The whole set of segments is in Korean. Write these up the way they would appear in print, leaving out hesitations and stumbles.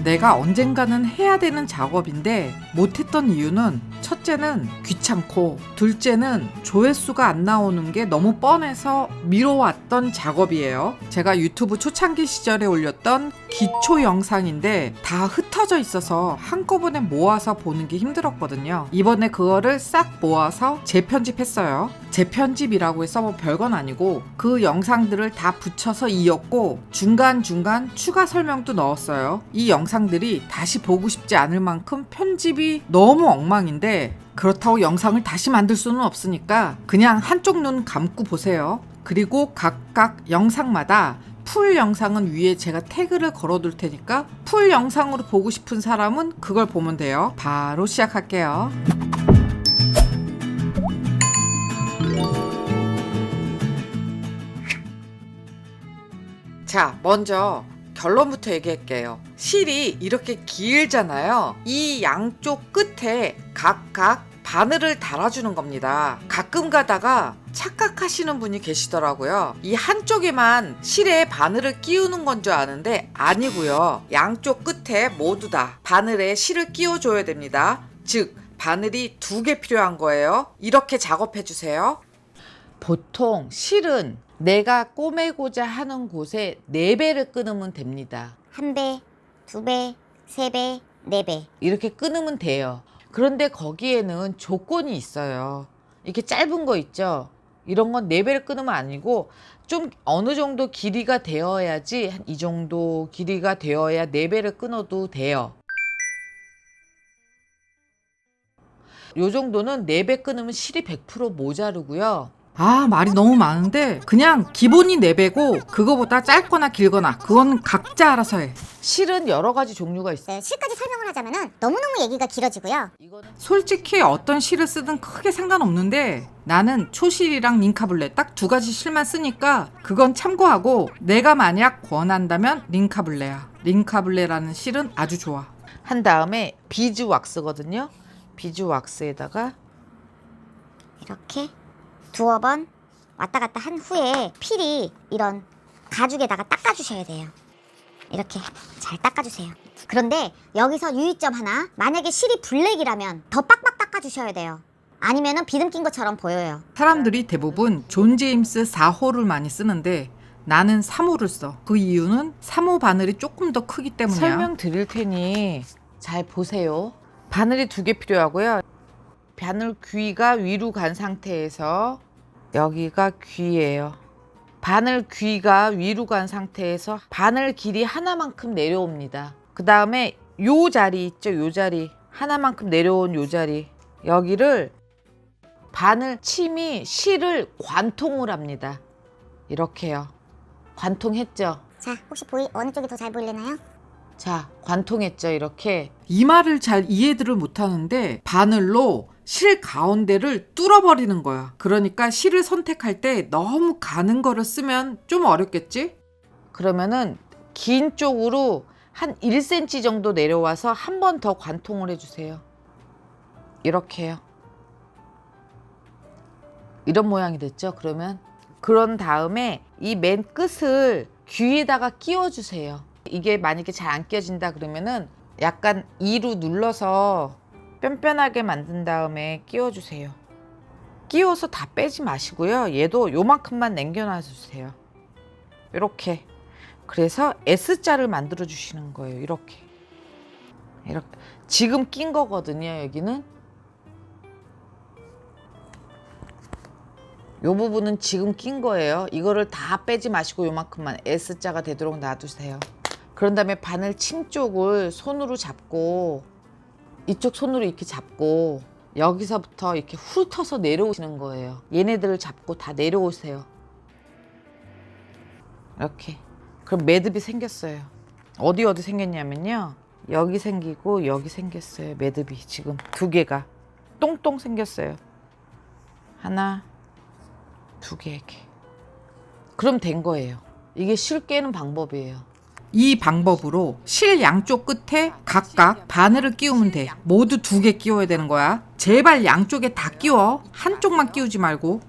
내가 언젠가는 해야 되는 작업인데 못했던 이유는 첫째는 귀찮고 둘째는 조회수가 안 나오는 게 너무 뻔해서 미뤄왔던 작업이에요. 제가 유튜브 초창기 시절에 올렸던 기초 영상인데 다 흩어져 있어서 한꺼번에 모아서 보는 게 힘들었거든요. 이번에 그거를 싹 모아서 재편집했어요. 재편집이라고 해서 뭐 별건 아니고 그 영상들을 다 붙여서 이었고 중간중간 추가 설명도 넣었어요. 이 영상들이 다시 보고 싶지 않을 만큼 편집이 너무 엉망인데 그렇다고 영상을 다시 만들 수는 없으니까 그냥 한쪽 눈 감고 보세요. 그리고 각각 영상마다 풀 영상은 위에 제가 태그를 걸어둘 테니까 풀 영상으로 보고 싶은 사람은 그걸 보면 돼요. 바로 시작할게요. 자, 먼저 결론부터 얘기할게요. 실이 이렇게 길잖아요. 이 양쪽 끝에 각각 바늘을 달아주는 겁니다. 가끔 가다가 착각하시는 분이 계시더라고요. 이 한쪽에만 실에 바늘을 끼우는 건 줄 아는데 아니고요. 양쪽 끝에 모두 다 바늘에 실을 끼워줘야 됩니다. 즉 바늘이 2개 필요한 거예요. 이렇게 작업해 주세요. 보통 실은 내가 꼬매고자 하는 곳에 4배를 끊으면 됩니다. 1배, 2배, 3배, 4배 이렇게 끊으면 돼요. 그런데 거기에는 조건이 있어요. 이렇게 짧은 거 있죠? 이런 건 4배를 끊으면 아니고 좀 어느 정도 길이가 되어야지 한 이 정도 길이가 되어야 4배를 끊어도 돼요. 요 정도는 4배 끊으면 실이 100% 모자르고요. 아, 말이 너무 많은데 그냥 기본이 4배고 그거보다 짧거나 길거나 그건 각자 알아서 해. 실은 여러 가지 종류가 있어요. 실까지 설명을 하자면 너무너무 얘기가 길어지고요. 솔직히 어떤 실을 쓰든 크게 상관없는데 나는 초실이랑 링카블레 딱 2가지 실만 쓰니까 그건 참고하고 내가 만약 권한다면 링카블레야. 링카블레라는 실은 아주 좋아. 한 다음에 비즈 왁스거든요. 비즈 왁스에다가 이렇게 2번 왔다 갔다 한 후에 필히 이런 가죽에다가 닦아주셔야 돼요. 이렇게 잘 닦아주세요. 그런데 여기서 유의점 하나, 만약에 실이 블랙이라면 더 빡빡 닦아주셔야 돼요. 아니면은 비듬 낀 것처럼 보여요. 사람들이 대부분 존 제임스 4호를 많이 쓰는데 나는 3호를 써. 그 이유는 3호 바늘이 조금 더 크기 때문이야. 설명드릴 테니 잘 보세요. 바늘이 2개 필요하고요. 바늘 귀가 위로 간 상태에서 여기가 귀예요. 바늘 귀가 위로 간 상태에서 바늘 길이 하나만큼 내려옵니다. 그 다음에 요 자리 있죠? 요 자리 하나만큼 내려온 요 자리 여기를 바늘 침이 실을 관통을 합니다. 이렇게요. 관통했죠? 자, 혹시 어느 쪽이 더 잘 보이려나요? 자, 관통했죠? 이렇게. 이 말을 잘 이해들을 못하는데 바늘로 실 가운데를 뚫어버리는 거야. 그러니까 실을 선택할 때 너무 가는 거를 쓰면 좀 어렵겠지? 그러면은 긴 쪽으로 한 1cm 정도 내려와서 한 번 더 관통을 해주세요. 이렇게요. 이런 모양이 됐죠? 그런 다음에 이 맨 끝을 귀에다가 끼워주세요. 이게 만약에 잘 안 끼워진다 그러면은 약간 2로 눌러서 뼘뼘하게 만든 다음에 끼워주세요. 끼워서 다 빼지 마시고요. 얘도 요만큼만 남겨놔주세요. 이렇게. 그래서 S자를 만들어 주시는 거예요. 이렇게. 지금 낀 거거든요. 여기는. 요 부분은 지금 낀 거예요. 이거를 다 빼지 마시고 요만큼만 S자가 되도록 놔두세요. 그런 다음에 바늘 침 쪽을 손으로 잡고 이쪽 손으로 이렇게 잡고 여기서부터 이렇게 훑어서 내려오시는 거예요. 얘네들을 잡고 다 내려오세요. 이렇게. 그럼 매듭이 생겼어요. 어디 생겼냐면요. 여기 생기고 여기 생겼어요. 매듭이 지금 2개가 똥똥 생겼어요. 하나, 2개 이렇게. 그럼 된 거예요. 이게 실 깨는 방법이에요. 이 방법으로 실 양쪽 끝에 각각 바늘을 끼우면 돼. 모두 2개 끼워야 되는 거야. 제발 양쪽에 다 끼워. 한쪽만 끼우지 말고.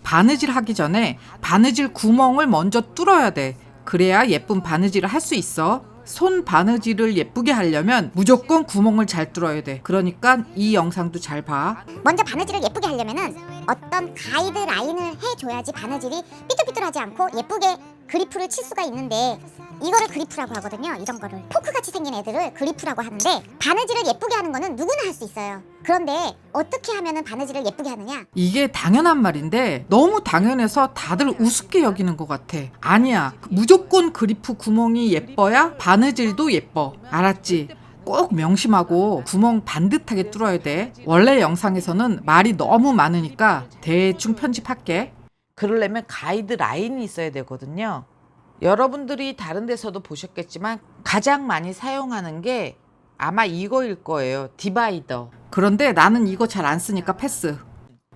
바느질 하기 전에 바느질 구멍을 먼저 뚫어야 돼. 그래야 예쁜 바느질을 할 수 있어. 손 바느질을 예쁘게 하려면 무조건 구멍을 잘 뚫어야 돼. 그러니까 이 영상도 잘 봐. 먼저 바느질을 예쁘게 하려면은 어떤 가이드 라인을 해줘야지 바느질이 삐뚤삐뚤하지 않고 예쁘게 그리프를 칠 수가 있는데, 이거를 그리프라고 하거든요. 이런 거를 포크같이 생긴 애들을 그리프라고 하는데, 바느질을 예쁘게 하는 거는 누구나 할 수 있어요. 그런데 어떻게 하면은 바느질을 예쁘게 하느냐? 이게 당연한 말인데 너무 당연해서 다들 우습게 여기는 것 같아. 아니야. 무조건 그리프 구멍이 예뻐야 바느질도 예뻐. 알았지? 꼭 명심하고 구멍 반듯하게 뚫어야 돼. 원래 영상에서는 말이 너무 많으니까 대충 편집할게. 그러려면 가이드 라인이 있어야 되거든요. 여러분들이 다른 데서도 보셨겠지만 가장 많이 사용하는 게 아마 이거일 거예요. 디바이더. 그런데 나는 이거 잘 안 쓰니까 패스.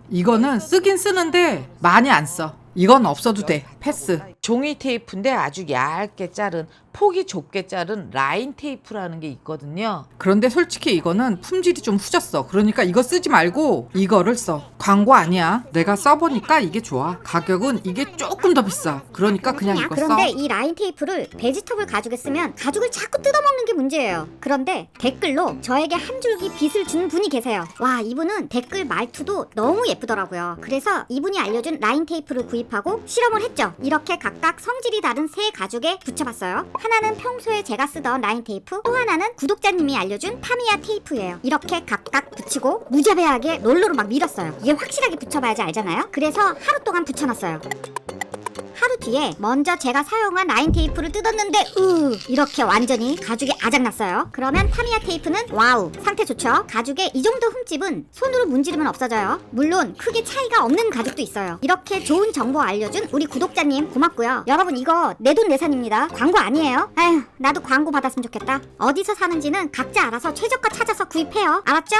이거는 쓰긴 쓰는데 많이 안 써. 이건 없어도 돼. 패스. 종이 테이프인데 아주 얇게 자른, 폭이 좁게 자른 라인 테이프라는 게 있거든요. 그런데 솔직히 이거는 품질이 좀 후졌어. 그러니까 이거 쓰지 말고 이거를 써. 광고 아니야. 내가 써보니까 이게 좋아. 가격은 이게 조금 더 비싸. 그러니까 그냥 이거 써. 그런데 이 라인 테이프를 베지터블 가죽에 쓰면 가죽을 자꾸 뜯어먹는 게 문제예요. 그런데 댓글로 저에게 한 줄기 빗을 준 분이 계세요. 와, 이분은 댓글 말투도 너무 예쁘더라고요. 그래서 이분이 알려준 라인 테이프를 구입하고 실험을 했죠. 이렇게 각각 성질이 다른 세 가죽에 붙여봤어요. 하나는 평소에 제가 쓰던 라인 테이프, 또 하나는 구독자님이 알려준 타미야 테이프예요. 이렇게 각각 붙이고 무자비하게 롤러로 막 밀었어요. 이게 확실하게 붙여봐야지 알잖아요. 그래서 하루 동안 붙여놨어요. 하루 뒤에 먼저 제가 사용한 라인 테이프를 뜯었는데 이렇게 완전히 가죽이 아작났어요. 그러면 타미야 테이프는 와우, 상태 좋죠? 가죽에 이 정도 흠집은 손으로 문지르면 없어져요. 물론 크게 차이가 없는 가죽도 있어요. 이렇게 좋은 정보 알려준 우리 구독자님 고맙고요. 여러분, 이거 내돈내산입니다. 광고 아니에요. 아휴, 나도 광고 받았으면 좋겠다. 어디서 사는지는 각자 알아서 최저가 찾아서 구입해요. 알았죠?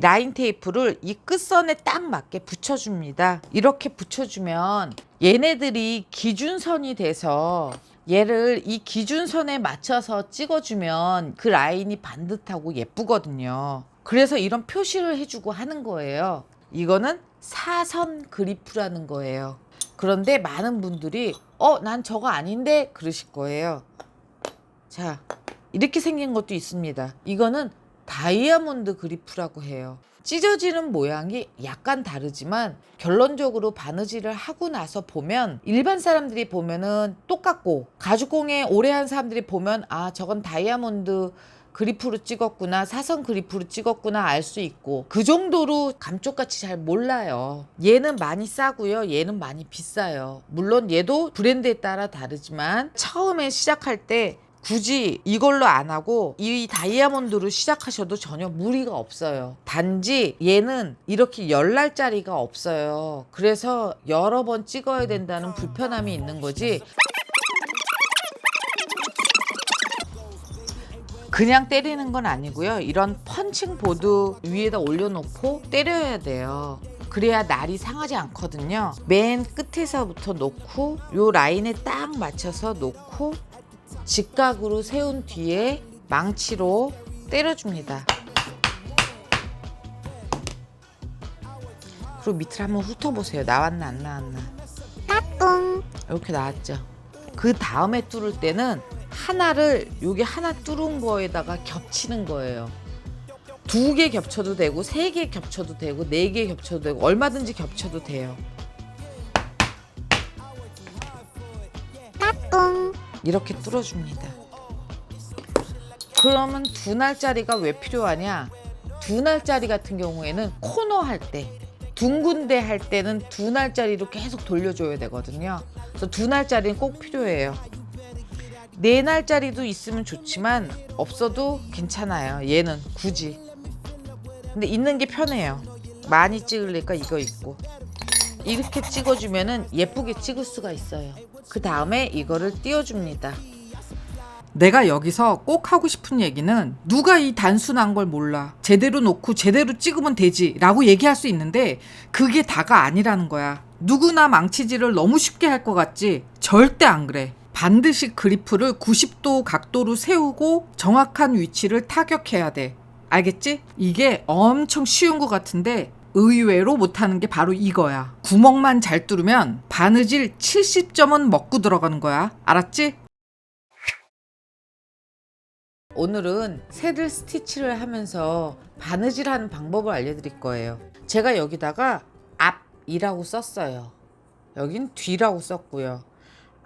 라인 테이프를 이 끝선에 딱 맞게 붙여줍니다. 이렇게 붙여주면 얘네들이 기준선이 돼서 얘를 이 기준선에 맞춰서 찍어주면 그 라인이 반듯하고 예쁘거든요. 그래서 이런 표시를 해주고 하는 거예요. 이거는 사선 그리프라는 거예요. 그런데 많은 분들이 난 저거 아닌데 그러실 거예요. 자, 이렇게 생긴 것도 있습니다. 이거는 다이아몬드 그리프라고 해요. 찢어지는 모양이 약간 다르지만 결론적으로 바느질을 하고 나서 보면 일반 사람들이 보면은 똑같고, 가죽공예 오래 한 사람들이 보면 저건 다이아몬드 그리프로 찍었구나, 사선 그리프로 찍었구나 알 수 있고, 그 정도로 감쪽같이 잘 몰라요. 얘는 많이 싸고요, 얘는 많이 비싸요. 물론 얘도 브랜드에 따라 다르지만 처음에 시작할 때 굳이 이걸로 안 하고 이 다이아몬드로 시작하셔도 전혀 무리가 없어요. 단지 얘는 이렇게 열 날짜리가 없어요. 그래서 여러 번 찍어야 된다는 불편함이 있는 거지, 그냥 때리는 건 아니고요. 이런 펀칭 보드 위에다 올려놓고 때려야 돼요. 그래야 날이 상하지 않거든요. 맨 끝에서부터 놓고 요 라인에 딱 맞춰서 놓고 직각으로 세운 뒤에 망치로 때려줍니다. 그리고 밑을 한번 훑어보세요. 나왔나 안 나왔나. 까꿍. 이렇게 나왔죠. 그 다음에 뚫을 때는 하나를 여기 하나 뚫은 거에다가 겹치는 거예요. 2개 겹쳐도 되고 3개 겹쳐도 되고 4개 겹쳐도 되고 얼마든지 겹쳐도 돼요. 까꿍. 이렇게 뚫어줍니다. 그러면 2날짜리가 왜 필요하냐? 2날짜리 같은 경우에는 코너 할 때, 둥근데 할 때는 2날짜리로 계속 돌려줘야 되거든요. 그래서 2날짜리는 꼭 필요해요. 4날짜리도 있으면 좋지만 없어도 괜찮아요. 얘는 굳이. 근데 있는 게 편해요. 많이 찍으니까 이거 있고. 이렇게 찍어주면은 예쁘게 찍을 수가 있어요. 그 다음에 이거를 띄워줍니다. 내가 여기서 꼭 하고 싶은 얘기는, 누가 이 단순한 걸 몰라, 제대로 놓고 제대로 찍으면 되지 라고 얘기할 수 있는데 그게 다가 아니라는 거야. 누구나 망치질을 너무 쉽게 할 것 같지? 절대 안 그래. 반드시 그리프를 90도 각도로 세우고 정확한 위치를 타격해야 돼. 알겠지? 이게 엄청 쉬운 것 같은데 의외로 못하는 게 바로 이거야. 구멍만 잘 뚫으면 바느질 70점은 먹고 들어가는 거야. 알았지? 오늘은 새들 스티치를 하면서 바느질하는 방법을 알려드릴 거예요. 제가 여기다가 앞이라고 썼어요. 여긴 뒤라고 썼고요.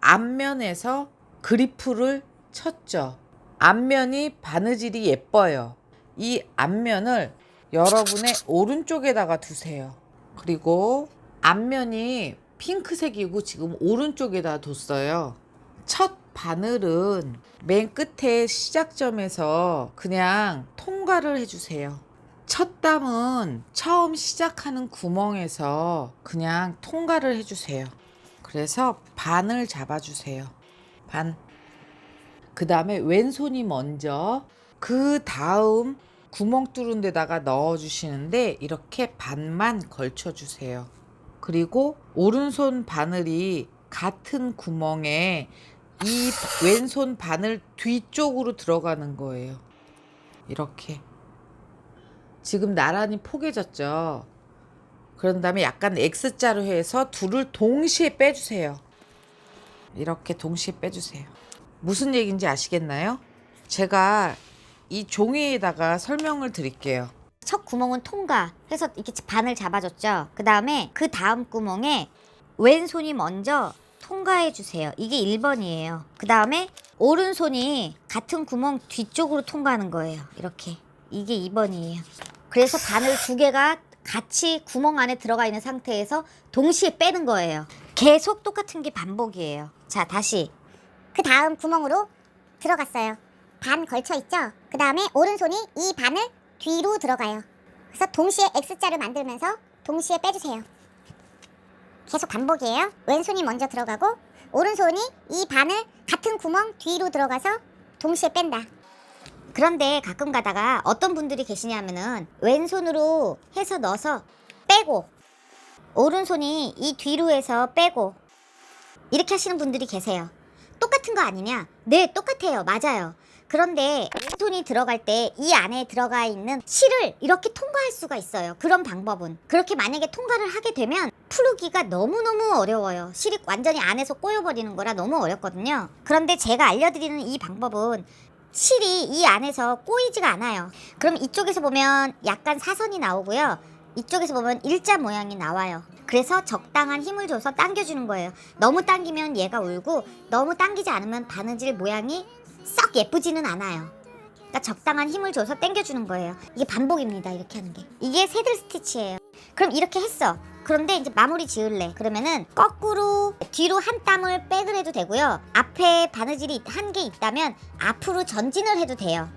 앞면에서 그리프를 쳤죠. 앞면이 바느질이 예뻐요. 이 앞면을 여러분의 오른쪽에다가 두세요. 그리고 앞면이 핑크색이고 지금 오른쪽에다 뒀어요. 첫 바늘은 맨 끝에 시작점에서 그냥 통과를 해주세요. 첫 담은 처음 시작하는 구멍에서 그냥 통과를 해주세요. 그래서 반을 잡아주세요. 반. 그 다음에 왼손이 먼저, 그 다음 구멍 뚫은 데다가 넣어주시는데 이렇게 반만 걸쳐주세요. 그리고 오른손 바늘이 같은 구멍에 이 왼손 바늘 뒤쪽으로 들어가는 거예요. 이렇게. 지금 나란히 포개졌죠. 그런 다음에 약간 X자로 해서 둘을 동시에 빼주세요. 이렇게 동시에 빼주세요. 무슨 얘기인지 아시겠나요? 제가 이 종이에다가 설명을 드릴게요. 첫 구멍은 통과 해서 이렇게 반을 잡아줬죠. 그 다음에 그 다음 구멍에 왼손이 먼저 통과해 주세요. 이게 1번이에요. 그 다음에 오른손이 같은 구멍 뒤쪽으로 통과하는 거예요. 이렇게. 이게 2번이에요. 그래서 바늘 두 개가 같이 구멍 안에 들어가 있는 상태에서 동시에 빼는 거예요. 계속 똑같은 게 반복이에요. 자, 다시. 그 다음 구멍으로 들어갔어요. 반 걸쳐 있죠? 그 다음에 오른손이 이 반을 뒤로 들어가요. 그래서 동시에 X자를 만들면서 동시에 빼주세요. 계속 반복이에요. 왼손이 먼저 들어가고 오른손이 이 반을 같은 구멍 뒤로 들어가서 동시에 뺀다. 그런데 가끔 가다가 어떤 분들이 계시냐면은 왼손으로 해서 넣어서 빼고 오른손이 이 뒤로 해서 빼고 이렇게 하시는 분들이 계세요. 똑같은 거 아니냐? 네, 똑같아요. 맞아요. 그런데 왼손이 들어갈 때 이 안에 들어가 있는 실을 이렇게 통과할 수가 있어요. 그런 방법은. 그렇게 만약에 통과를 하게 되면 풀기가 너무너무 어려워요. 실이 완전히 안에서 꼬여버리는 거라 너무 어렵거든요. 그런데 제가 알려드리는 이 방법은 실이 이 안에서 꼬이지가 않아요. 그럼 이쪽에서 보면 약간 사선이 나오고요. 이쪽에서 보면 일자 모양이 나와요. 그래서 적당한 힘을 줘서 당겨주는 거예요. 너무 당기면 얘가 울고 너무 당기지 않으면 바느질 모양이 썩 예쁘지는 않아요. 그러니까 적당한 힘을 줘서 당겨주는 거예요. 이게 반복입니다. 이렇게 하는 게. 이게 새들 스티치예요. 그럼 이렇게 했어. 그런데 이제 마무리 지을래. 그러면은 거꾸로 뒤로 한 땀을 백을 해도 되고요. 앞에 바느질이 한 개 있다면 앞으로 전진을 해도 돼요.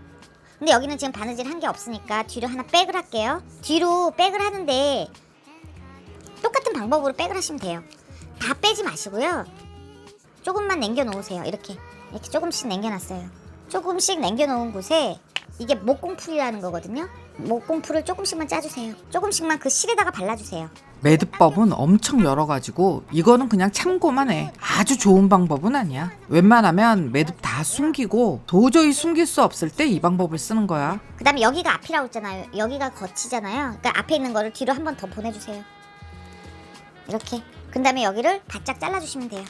근데 여기는 지금 바느질 한 게 없으니까 뒤로 하나 백을 할게요. 뒤로 백을 하는데 똑같은 방법으로 백을 하시면 돼요. 다 빼지 마시고요. 조금만 남겨놓으세요. 이렇게 조금씩 남겨놨어요. 조금씩 남겨놓은 곳에 이게 목공풀이라는 거거든요. 목공풀을 조금씩만 짜주세요. 조금씩만 그 실에다가 발라주세요. 매듭법은 엄청 여러 가지고 이거는 그냥 참고만 해. 아주 좋은 방법은 아니야. 웬만하면 매듭 다 숨기고 도저히 숨길 수 없을 때 이 방법을 쓰는 거야. 그 다음에 여기가 앞이라고 했잖아요. 여기가 겉이잖아요. 그러니까 앞에 있는 거를 뒤로 한 번 더 보내주세요. 이렇게. 그 다음에 여기를 바짝 잘라주시면 돼요.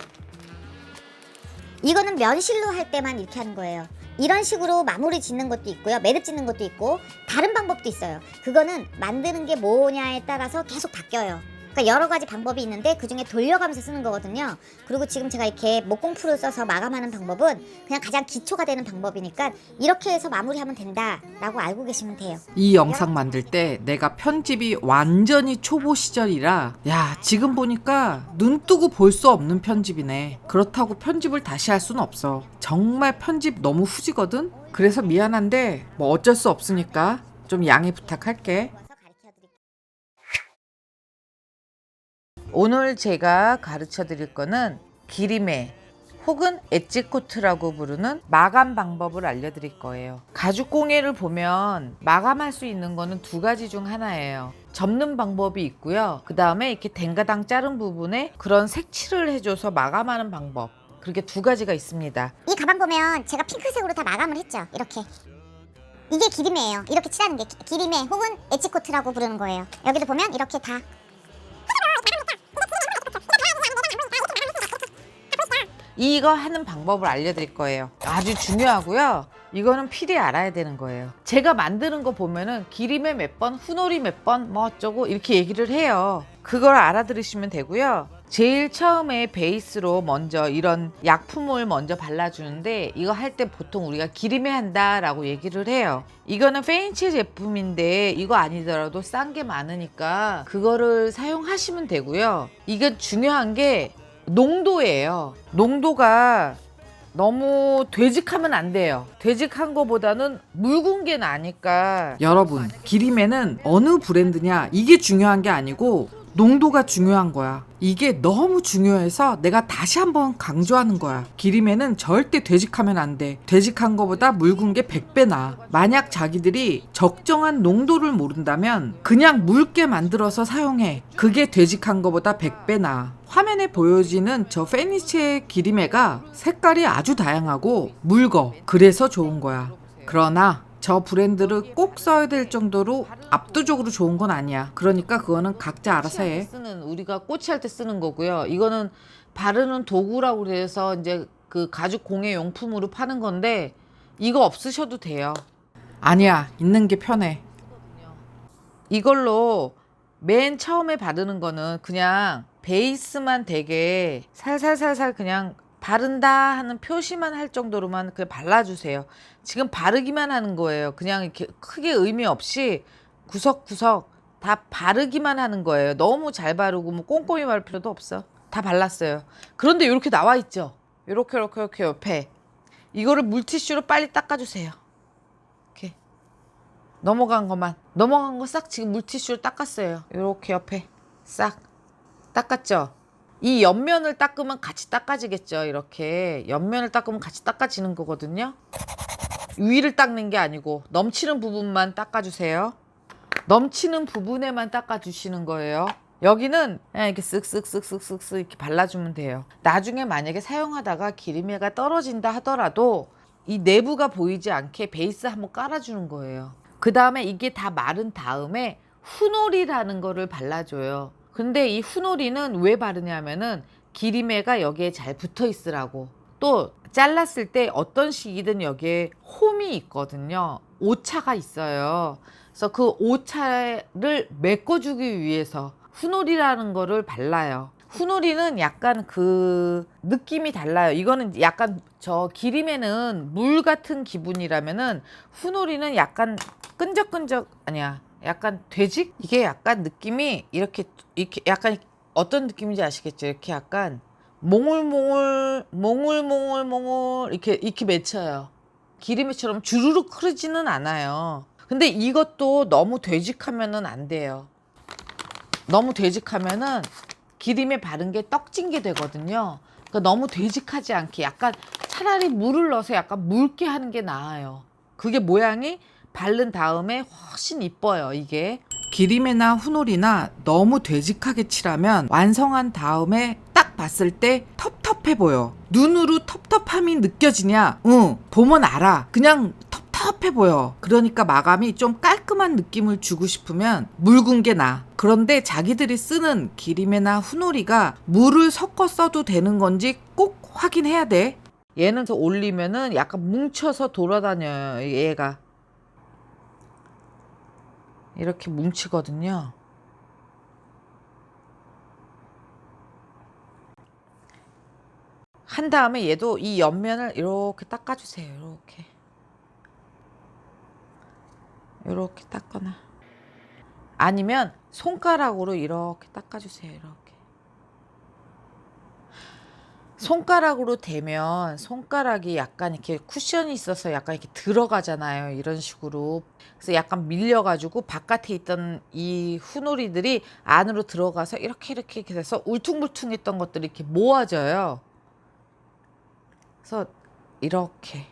이거는 면실로 할 때만 이렇게 하는 거예요. 이런 식으로 마무리 짓는 것도 있고요. 매듭 짓는 것도 있고 다른 방법도 있어요. 그거는 만드는 게 뭐냐에 따라서 계속 바뀌어요. 그러니까 여러 가지 방법이 있는데 그중에 돌려가면서 쓰는 거거든요. 그리고 지금 제가 이렇게 목공풀을 써서 마감하는 방법은 그냥 가장 기초가 되는 방법이니까 이렇게 해서 마무리하면 된다라고 알고 계시면 돼요. 이 영상 만들 때 내가 편집이 완전히 초보 시절이라 야 지금 보니까 눈 뜨고 볼 수 없는 편집이네. 그렇다고 편집을 다시 할 수는 없어. 정말 편집 너무 후지거든. 그래서 미안한데 뭐 어쩔 수 없으니까 좀 양해 부탁할게. 오늘 제가 가르쳐 드릴 거는 기리매 혹은 엣지코트라고 부르는 마감 방법을 알려드릴 거예요. 가죽 공예를 보면 마감할 수 있는 거는 두 가지 중 하나예요. 접는 방법이 있고요. 그 다음에 이렇게 댕가당 자른 부분에 그런 색칠을 해줘서 마감하는 방법. 그렇게 두 가지가 있습니다. 이 가방 보면 제가 핑크색으로 다 마감을 했죠. 이렇게. 이게 기리매예요. 이렇게 칠하는 게 기리매 혹은 엣지코트라고 부르는 거예요. 여기도 보면 이렇게 다 이거 하는 방법을 알려드릴 거예요. 아주 중요하고요. 이거는 필히 알아야 되는 거예요. 제가 만드는 거 보면은 기림에 몇 번, 후놀이 몇 번, 뭐 어쩌고 이렇게 얘기를 해요. 그걸 알아들으시면 되고요. 제일 처음에 베이스로 먼저 이런 약품을 먼저 발라주는데 이거 할 때 보통 우리가 기림에 한다라고 얘기를 해요. 이거는 페인치 제품인데 이거 아니더라도 싼 게 많으니까 그거를 사용하시면 되고요. 이게 중요한 게 농도예요. 농도가 너무 되직하면 안 돼요. 되직한 거보다는 묽은 게 나니까. 여러분, 기림에는 어느 브랜드냐 이게 중요한 게 아니고 농도가 중요한 거야. 이게 너무 중요해서 내가 다시 한번 강조하는 거야. 기림에는 절대 되직하면 안 돼. 되직한 거보다 묽은 게 100배 나아. 만약 자기들이 적정한 농도를 모른다면 그냥 묽게 만들어서 사용해. 그게 되직한 거보다 100배 나아. 화면에 보여지는 저 페니체 기림에가 색깔이 아주 다양하고 묽어. 그래서 좋은 거야. 그러나 저 브랜드를 꼭 써야 될 정도로 압도적으로 좋은 건 아니야. 그러니까 그거는 각자 알아서 해. 쓰는 우리가 꼬치할 때 쓰는 거고요. 이거는 바르는 도구라고 그래서 이제 그 가죽 공예 용품으로 파는 건데 이거 없으셔도 돼요. 아니야, 있는 게 편해. 이걸로 맨 처음에 바르는 거는 그냥 베이스만 되게 살살살살 그냥 바른다 하는 표시만 할 정도로만 그냥 발라주세요. 지금 바르기만 하는 거예요. 그냥 이렇게 크게 의미 없이 구석구석 다 바르기만 하는 거예요. 너무 잘 바르고 뭐 꼼꼼히 바를 필요도 없어. 다 발랐어요. 그런데 이렇게 나와 있죠. 이렇게 옆에 이거를 물티슈로 빨리 닦아주세요. 이렇게 넘어간 거 싹 지금 물티슈로 닦았어요. 이렇게 옆에 싹 닦았죠. 이 옆면을 닦으면 같이 닦아지겠죠. 이렇게 옆면을 닦으면 같이 닦아지는 거거든요. 위를 닦는 게 아니고 넘치는 부분만 닦아주세요. 넘치는 부분에만 닦아주시는 거예요. 여기는 그냥 이렇게 쓱쓱쓱쓱쓱쓱 이렇게 발라주면 돼요. 나중에 만약에 사용하다가 기름에가 떨어진다 하더라도 이 내부가 보이지 않게 베이스 한번 깔아주는 거예요. 그 다음에 이게 다 마른 다음에 후놀이라는 거를 발라줘요. 근데 이 후놀이는 왜 바르냐면은 기림에가 여기에 잘 붙어 있으라고. 또 잘랐을 때 어떤 식이든 여기에 홈이 있거든요. 오차가 있어요. 그래서 그 오차를 메꿔주기 위해서 후놀이라는 거를 발라요. 후놀이는 약간 그 느낌이 달라요. 이거는 약간 저 기림에는 물 같은 기분이라면은 후놀이는 약간 끈적끈적 아니야. 약간 되직? 이게 약간 느낌이 이렇게 약간 어떤 느낌인지 아시겠죠? 이렇게 약간 몽울몽울 이렇게 맺혀요. 기름에처럼 주르륵 흐르지는 않아요. 근데 이것도 너무 되직하면은 안 돼요. 너무 되직하면은 기름에 바른 게 떡진 게 되거든요. 그러니까 너무 되직하지 않게 약간 차라리 물을 넣어서 약간 묽게 하는 게 나아요. 그게 모양이 바른 다음에 훨씬 이뻐요. 이게 기림이나 후놀이나 너무 되직하게 칠하면 완성한 다음에 딱 봤을 때 텁텁해 보여. 눈으로 텁텁함이 느껴지냐? 응, 보면 알아. 그냥 텁텁해 보여. 그러니까 마감이 좀 깔끔한 느낌을 주고 싶으면 묽은 게 나아. 그런데 자기들이 쓰는 기림이나 후놀이가 물을 섞어 써도 되는 건지 꼭 확인해야 돼. 얘는 더 올리면은 약간 뭉쳐서 돌아다녀요. 얘가 이렇게 뭉치거든요. 한 다음에 얘도 이 옆면을 이렇게 닦아주세요. 이렇게 닦거나 아니면 손가락으로 이렇게 닦아주세요. 이렇게 손가락으로 대면 손가락이 약간 이렇게 쿠션이 있어서 약간 이렇게 들어가잖아요. 이런 식으로. 그래서 약간 밀려가지고 바깥에 있던 이 후놀이들이 안으로 들어가서 이렇게 돼서 울퉁불퉁했던 것들이 이렇게 모아져요. 그래서 이렇게.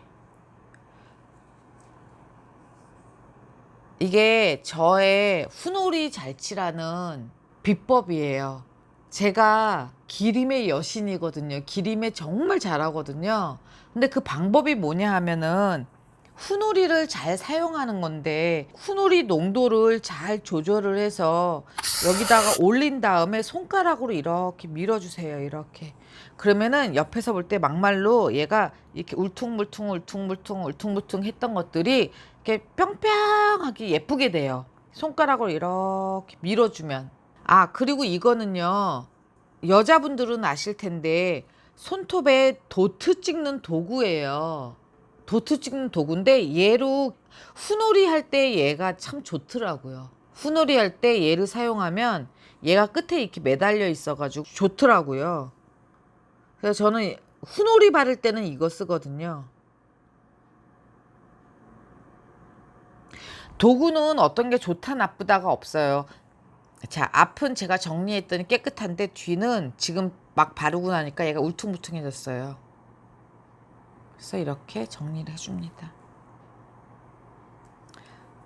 이게 저의 후놀이 잘 칠하는 비법이에요. 제가 기림의 여신이거든요. 기림에 정말 잘하거든요. 근데 그 방법이 뭐냐 하면은 후놀이를 잘 사용하는 건데 후놀이 농도를 잘 조절을 해서 여기다가 올린 다음에 손가락으로 이렇게 밀어주세요. 이렇게. 그러면은 옆에서 볼 때 막말로 얘가 이렇게 울퉁불퉁 했던 것들이 이렇게 뿅뿅하게 예쁘게 돼요. 손가락으로 이렇게 밀어주면. 아, 그리고 이거는요, 여자분들은 아실 텐데 손톱에 도트 찍는 도구예요. 도트 찍는 도구인데 얘로 후놀이 할 때 얘가 참 좋더라고요. 후놀이 할 때 얘를 사용하면 얘가 끝에 이렇게 매달려 있어가지고 좋더라고요. 그래서 저는 후놀이 바를 때는 이거 쓰거든요. 도구는 어떤 게 좋다 나쁘다가 없어요. 자, 앞은 제가 정리했더니 깨끗한데 뒤는 지금 막 바르고 나니까 얘가 울퉁불퉁해졌어요. 그래서 이렇게 정리를 해줍니다.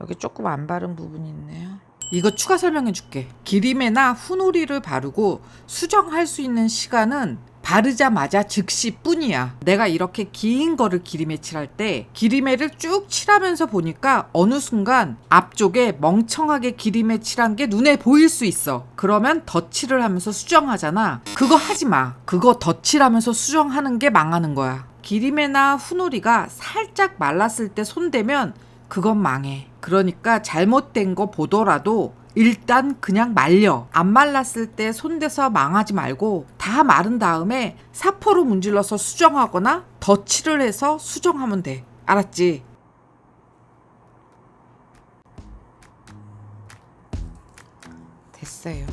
여기 조금 안 바른 부분이 있네요. 이거 추가 설명해 줄게. 기림에나 후놀이를 바르고 수정할 수 있는 시간은 바르자마자 즉시 뿐이야. 내가 이렇게 긴 거를 기림에 칠할 때 기림에를 쭉 칠하면서 보니까 어느 순간 앞쪽에 멍청하게 기림에 칠한 게 눈에 보일 수 있어. 그러면 덧칠을 하면서 수정하잖아. 그거 하지 마. 그거 덧칠하면서 수정하는 게 망하는 거야. 기림에나 후놀이가 살짝 말랐을 때 손대면 그건 망해. 그러니까 잘못된 거 보더라도 일단 그냥 말려. 안 말랐을 때 손대서 망하지 말고 다 마른 다음에 사포로 문질러서 수정하거나 덧칠을 해서 수정하면 돼. 알았지? 됐어요.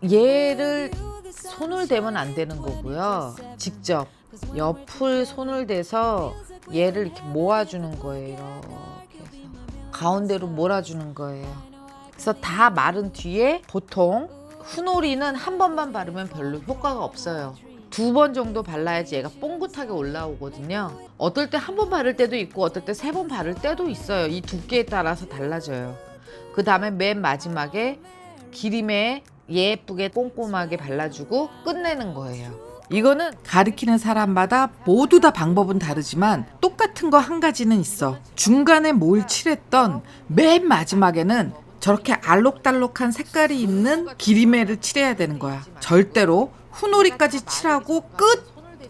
얘를 손을 대면 안 되는 거고요. 직접 옆을 손을 대서 얘를 이렇게 모아주는 거예요. 이렇게 해서 가운데로 몰아주는 거예요. 그래서 다 마른 뒤에 보통 후놀이는 한 번만 바르면 별로 효과가 없어요. 2번 정도 발라야지 얘가 뽕긋하게 올라오거든요. 어떨 때 한 번 바를 때도 있고 어떨 때 3번 바를 때도 있어요. 이 두께에 따라서 달라져요. 그 다음에 맨 마지막에 기림에 예쁘게 꼼꼼하게 발라주고 끝내는 거예요. 이거는 가르치는 사람마다 모두 다 방법은 다르지만 똑같은 거 한 가지는 있어. 중간에 뭘 칠했던 맨 마지막에는 저렇게 알록달록한 색깔이 있는 기림에를 칠해야 되는 거야. 절대로 후놀이까지 칠하고 끝!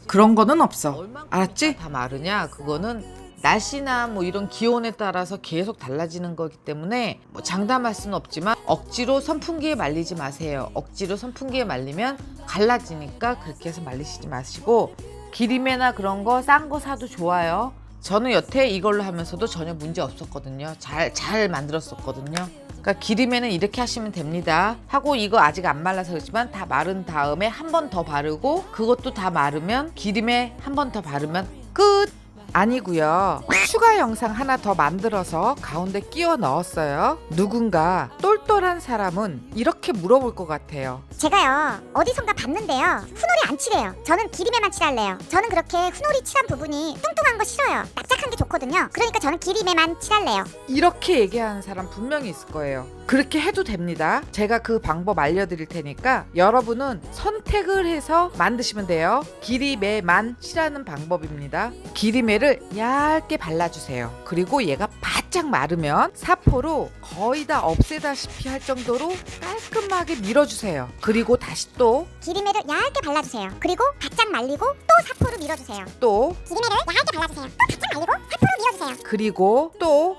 그런 거는 없어. 알았지? 다 마르냐? 그거는 날씨나 뭐 이런 기온에 따라서 계속 달라지는 거기 때문에 뭐 장담할 수는 없지만 억지로 선풍기에 말리지 마세요. 억지로 선풍기에 말리면 갈라지니까 그렇게 해서 말리시지 마시고 기림에나 그런 거 싼 거 사도 좋아요. 저는 여태 이걸로 하면서도 전혀 문제 없었거든요. 잘 만들었었거든요. 그러니까 기림에는 이렇게 하시면 됩니다. 하고 이거 아직 안 말라서 그렇지만 다 마른 다음에 한 번 더 바르고 그것도 다 마르면 기림에 한 번 더 바르면 끝! 아니고요. 추가 영상 하나 더 만들어서 가운데 끼워 넣었어요. 누군가 똘똘한 사람은 이렇게 물어볼 것 같아요. 제가요 어디선가 봤는데요 후놀이 안 칠해요. 저는 기림에만 칠할래요. 저는 그렇게 후놀이 칠한 부분이 뚱뚱한 거 싫어요. 납작한 게 좋거든요. 그러니까 저는 기림에만 칠할래요. 이렇게 얘기하는 사람 분명히 있을 거예요. 그렇게 해도 됩니다. 제가 그 방법 알려드릴 테니까 여러분은 선택을 해서 만드시면 돼요. 기림에만 칠하는 방법입니다. 기림에를 얇게 발라주세요. 그리고 얘가 바짝 마르면 사포로 거의 다 없애다시피 할 정도로 깔끔하게 밀어주세요. 그리고 다시 또 기림에를 얇게 발라주세요. 그리고 바짝 말리고 또 사포로 밀어주세요. 또 기림에를 얇게 발라주세요. 또 바짝 말리고 사포로 밀어주세요. 그리고 또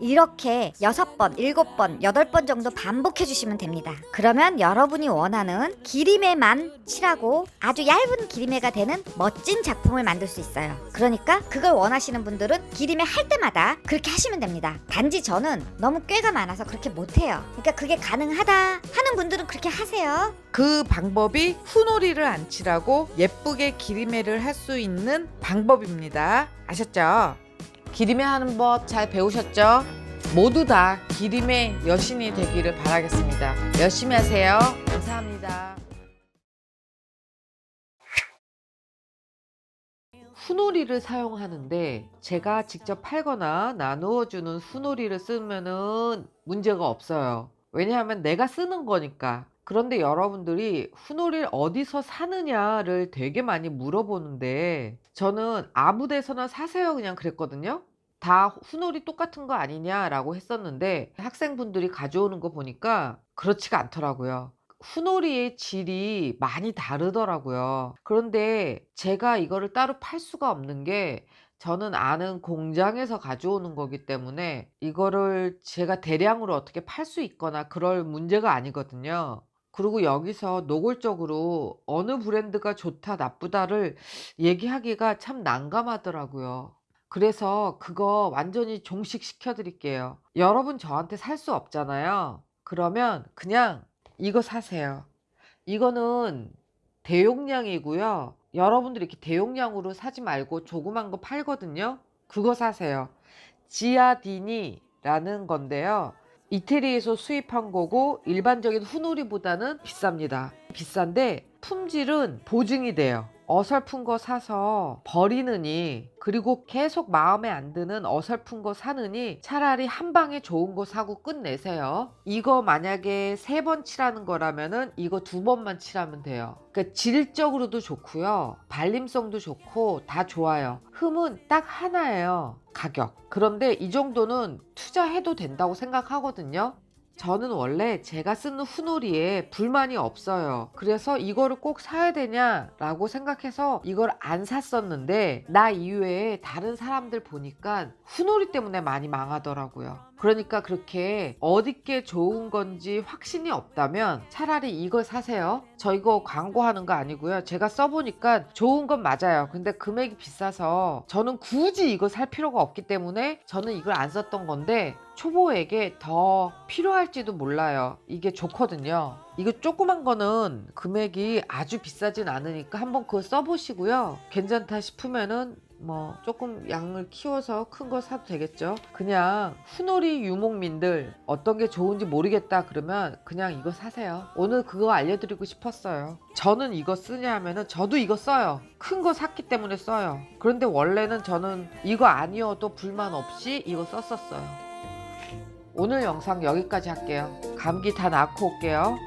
이렇게 6번, 7번, 8번 정도 반복해 주시면 됩니다. 그러면 여러분이 원하는 기림에만 칠하고 아주 얇은 기림에가 되는 멋진 작품을 만들 수 있어요. 그러니까 그걸 원하시는 분들은 기림에 할 때마다 그렇게 하시면 됩니다. 단지 저는 너무 꾀가 많아서 그렇게 못해요. 그러니까 그게 가능하다 하는 분들은 그렇게 하세요. 그 방법이 후놀이를 안 칠하고 예쁘게 기림에를 할 수 있는 방법입니다. 아셨죠? 기림에 하는 법 잘 배우셨죠? 모두 다 기림의 여신이 되기를 바라겠습니다. 열심히 하세요. 감사합니다. 후놀이를 사용하는데 제가 직접 팔거나 나누어 주는 후놀이를 쓰면은 문제가 없어요. 왜냐하면 내가 쓰는 거니까. 그런데 여러분들이 후놀이를 어디서 사느냐를 되게 많이 물어보는데 저는 아무 데서나 사세요 그냥 그랬거든요. 다 후놀이 똑같은 거 아니냐라고 했었는데 학생분들이 가져오는 거 보니까 그렇지가 않더라고요. 후놀이의 질이 많이 다르더라고요. 그런데 제가 이거를 따로 팔 수가 없는 게 저는 아는 공장에서 가져오는 거기 때문에 이거를 제가 대량으로 어떻게 팔 수 있거나 그럴 문제가 아니거든요. 그리고 여기서 노골적으로 어느 브랜드가 좋다 나쁘다를 얘기하기가 참 난감하더라고요. 그래서 그거 완전히 종식시켜 드릴게요. 여러분 저한테 살 수 없잖아요. 그러면 그냥 이거 사세요. 이거는 대용량이고요. 여러분들이 이렇게 대용량으로 사지 말고 조그만 거 팔거든요. 그거 사세요. 지아디니라는 건데요. 이태리에서 수입한 거고 일반적인 후놀이보다는 비쌉니다. 비싼데 품질은 보증이 돼요. 어설픈 거 사서 버리느니, 그리고 계속 마음에 안 드는 어설픈 거 사느니 차라리 한 방에 좋은 거 사고 끝내세요. 이거 만약에 3번 칠하는 거라면은 이거 2번만 칠하면 돼요. 그러니까 질적으로도 좋고요, 발림성도 좋고 다 좋아요. 흠은 딱 하나예요, 가격. 그런데 이 정도는 투자해도 된다고 생각하거든요. 저는 원래 제가 쓰는 후놀이에 불만이 없어요. 그래서 이거를 꼭 사야 되냐라고 생각해서 이걸 안 샀었는데 나 이외에 다른 사람들 보니까 후놀이 때문에 많이 망하더라고요. 그러니까 그렇게 어디께 좋은 건지 확신이 없다면 차라리 이걸 사세요. 저 이거 광고하는 거 아니고요. 제가 써보니까 좋은 건 맞아요. 근데 금액이 비싸서 저는 굳이 이거 살 필요가 없기 때문에 저는 이걸 안 썼던 건데 초보에게 더 필요할지도 몰라요. 이게 좋거든요. 이거 조그만 거는 금액이 아주 비싸진 않으니까 한번 그거 써보시고요. 괜찮다 싶으면은 뭐 조금 양을 키워서 큰 거 사도 되겠죠. 그냥 후놀이 유목민들 어떤 게 좋은지 모르겠다 그러면 그냥 이거 사세요. 오늘 그거 알려드리고 싶었어요. 저는 이거 쓰냐 하면은 저도 이거 써요. 큰 거 샀기 때문에 써요. 그런데 원래는 저는 이거 아니어도 불만 없이 이거 썼었어요. 오늘 영상 여기까지 할게요. 감기 다 낫고 올게요.